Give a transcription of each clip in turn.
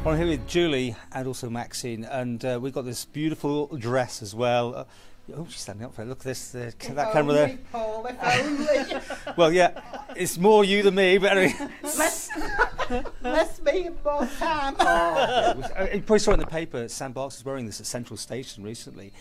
Well, I'm here with Julie and also Maxine, and we've got this beautiful dress as well. Oh, she's standing up for it. Look at this, that camera there. Paul, if only. Well, yeah, it's more you than me, but anyway. Less me and more Sam. You probably saw it in the paper. Sam Barks was wearing this at Central Station recently.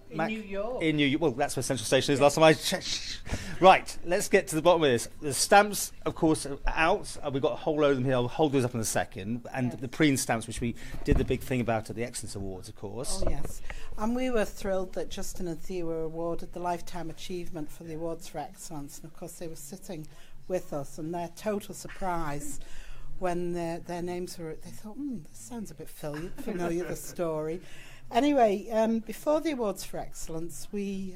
In New York. In New York. Well, that's where Central Station is. Last time I checked. Right, let's get to the bottom of this. The stamps, of course, are out. We've got a whole load of them here. I'll hold those up in a second. And the Preen stamps, which we did the big thing about at the Excellence Awards, of course. Oh, yes. And we were thrilled that Justin and Thea were awarded the Lifetime Achievement for the Awards for Excellence. And, of course, they were sitting with us, and their total surprise when their names were, they thought, this sounds a bit familiar, the story. Anyway, before the Awards for Excellence, we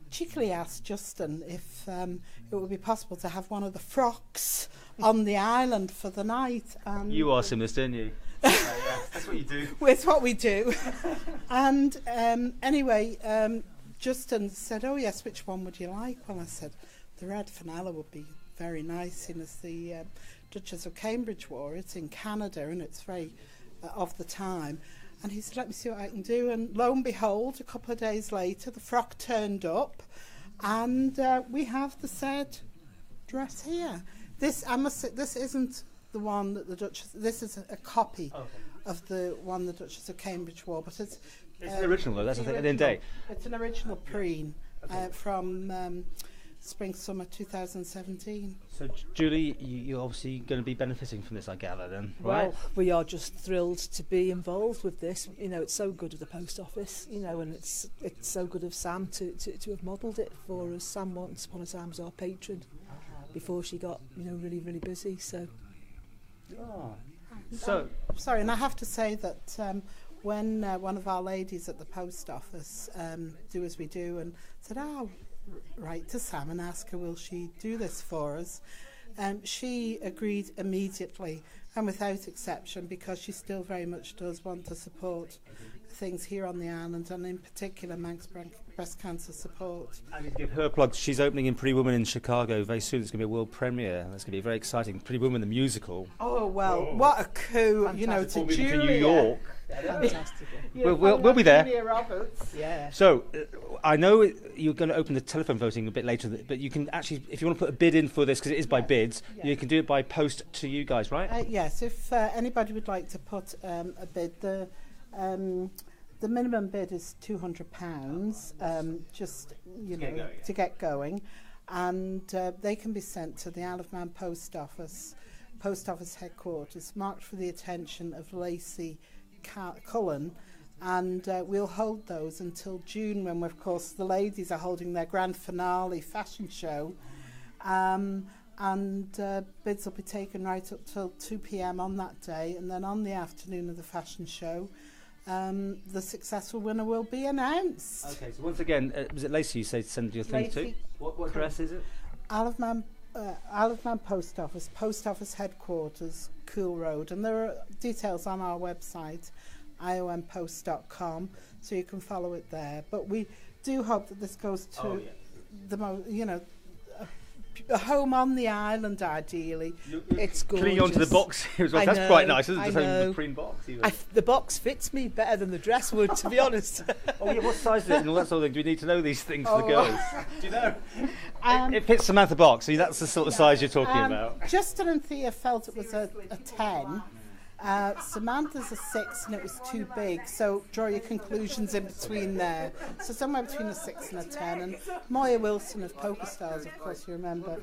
cheekily asked Justin if it would be possible to have one of the frocks on the island for the night. And you asked him this, didn't you? Yeah, that's what you do. It's what we do. And anyway, Justin said, oh yes, which one would you like? Well, I said, the red flanella would be very nice, seeing as the Duchess of Cambridge wore it in Canada, and it's very of the time. And he said, let me see what I can do. And lo and behold, a couple of days later, the frock turned up, and we have the said dress here. This, I must say, this isn't the one that the Duchess, this is a copy of the one the Duchess of Cambridge wore, but it's an original though, that's the thing at the end of the day. It's an original Preen from Spring Summer 2017. So Julie, you're obviously going to be benefiting from this, I gather, then, right? Well, we are just thrilled to be involved with this. You know, it's so good of the post office, you know, and it's so good of Sam to have modelled it for us. Sam once upon a time was our patron before she got, you know, really, really busy, so... Oh. So sorry, and I have to say that when one of our ladies at the post office do as we do and said, "Oh, write to Sam and ask her will she do this for us," she agreed immediately and without exception, because she still very much does want to support things here on the island, and in particular Manx breast cancer support. I need to give her a plug. She's opening in Pretty Woman in Chicago very soon. It's going to be a world premiere. That's going to be very exciting. Pretty Woman the musical. Oh well, what a coup! Fantastic. You know, to Julia. New York. Fantastic. We'll be there. Julia Roberts. Yeah. So I know you're going to open the telephone voting a bit later, but you can actually, if you want to put a bid in for this, because it is by bids, you can do it by post to you guys, right? Yes, if anybody would like to put a bid, the minimum bid is £200, just to get going, and they can be sent to the Isle of Man Post Office headquarters, marked for the attention of Lacey Cullen, and we'll hold those until June, when, of course, the ladies are holding their grand finale fashion show, and bids will be taken right up till 2 p.m. on that day, and then on the afternoon of the fashion show, the successful winner will be announced. Okay, so once again, was it Lacey you say to send your thing to? What address is it? Isle of Man Post Office headquarters, Cool Road, and there are details on our website, iompost.com, so you can follow it there. But we do hope that this goes to a home on the island, ideally. It's gorgeous. Clinging onto the box here as well. That's quite nice, isn't it? Just having the Preen box. The box fits me better than the dress would, to be honest. Oh yeah, what size is it and all that sort of thing? Do we need to know these things for the girls? Do you know? It fits Samantha Box, so that's the sort of size you're talking about. Justin and Thea felt it was a 10. Samantha's a 6 and it was too big, so draw your conclusions in between there. So somewhere between a 6 and a 10. And Moya Wilson of Poker Stars, of course you remember,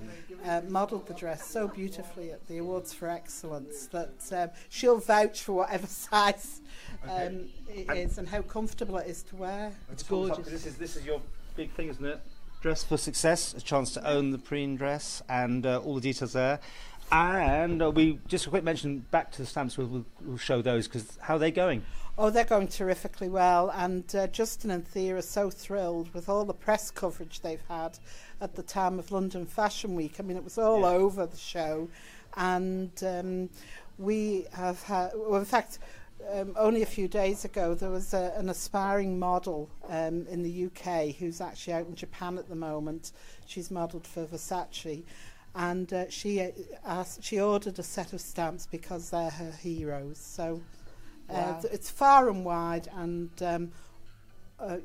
modelled the dress so beautifully at the Awards for Excellence that she'll vouch for whatever size it is and how comfortable it is to wear. It's gorgeous. This is your big thing, isn't it? Dress for Success, a chance to own the Preen dress, and all the details there. And we just a quick mention back to the stamps. We'll show those, because how are they going? Oh, they're going terrifically well, and Justin and Thea are so thrilled with all the press coverage they've had at the time of London Fashion Week. I mean, it was all over the show, and we have had, well, in fact, only a few days ago there was an aspiring model in the UK who's actually out in Japan at the moment. She's modelled for Versace. and she ordered a set of stamps because they're her heroes. So it's far and wide, and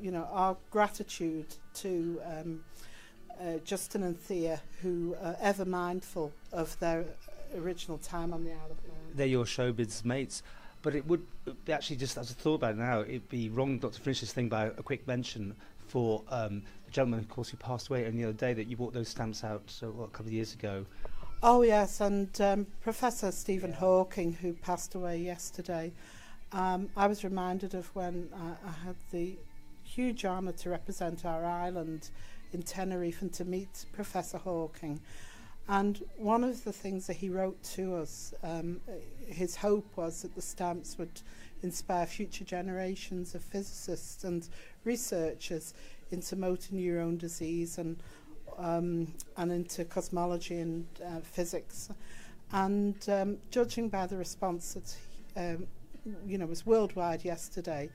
you know, our gratitude to Justin and Thea, who are ever mindful of their original time on the Isle of Man. They're your showbiz mates. But it would actually, just as I thought about it now, it'd be wrong not to finish this thing by a quick mention for the gentleman, of course, who passed away only the other day, that you brought those stamps out a couple of years ago. Oh, yes, and Professor Stephen Hawking, who passed away yesterday. I was reminded of when I had the huge honour to represent our island in Tenerife and to meet Professor Hawking. And one of the things that he wrote to us, his hope was that the stamps would inspire future generations of physicists and researchers into motor neurone disease and into cosmology and physics. And judging by the response that you know, was worldwide yesterday,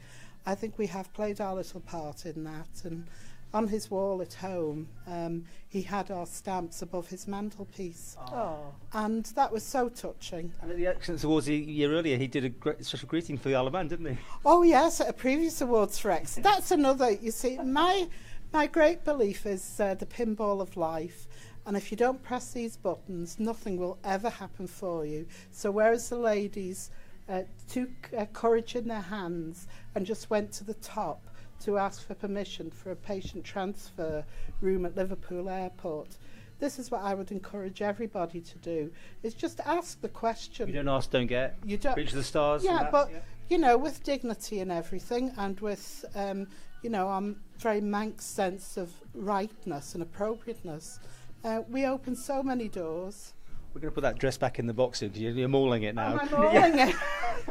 I think we have played our little part in that. And on his wall at home, he had our stamps above his mantelpiece. Oh. And that was so touching. And at the Excellence Awards a year earlier, he did a special greeting for the Isle of Man, didn't he? Oh, yes, at a previous awards for X. That's another, you see, my great belief is the pinball of life. And if you don't press these buttons, nothing will ever happen for you. So whereas the ladies took courage in their hands and just went to the top to ask for permission for a patient transfer room at Liverpool Airport, this is what I would encourage everybody to do, is just ask the question. You don't ask, don't get. You don't. Reach the stars. Yeah, but you know, with dignity and everything, and with you know, very Manx sense of rightness and appropriateness, we open so many doors. We're going to put that dress back in the box soon, because you're mauling it now. I'm mauling it.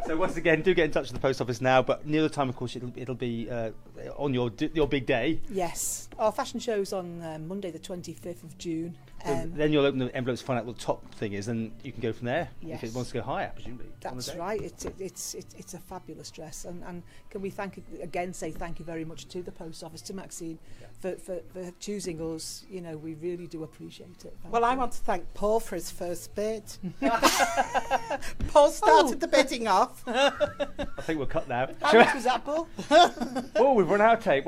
So once again, do get in touch with the post office now, but near the time, of course, it'll be on your big day. Yes, our fashion show's on Monday the 25th of June. Then you'll open the envelopes, find out what the top thing is, and you can go from there. Yes. If it wants to go higher, presumably. That's right. It's a fabulous dress, and can we say thank you very much to the post office, to Maxine, for choosing us. You know, we really do appreciate it. Well, I want to thank Paul for his first bid. Paul started the bidding off. I think we'll cut now. How much was that, Paul? Oh, we've run out of tape.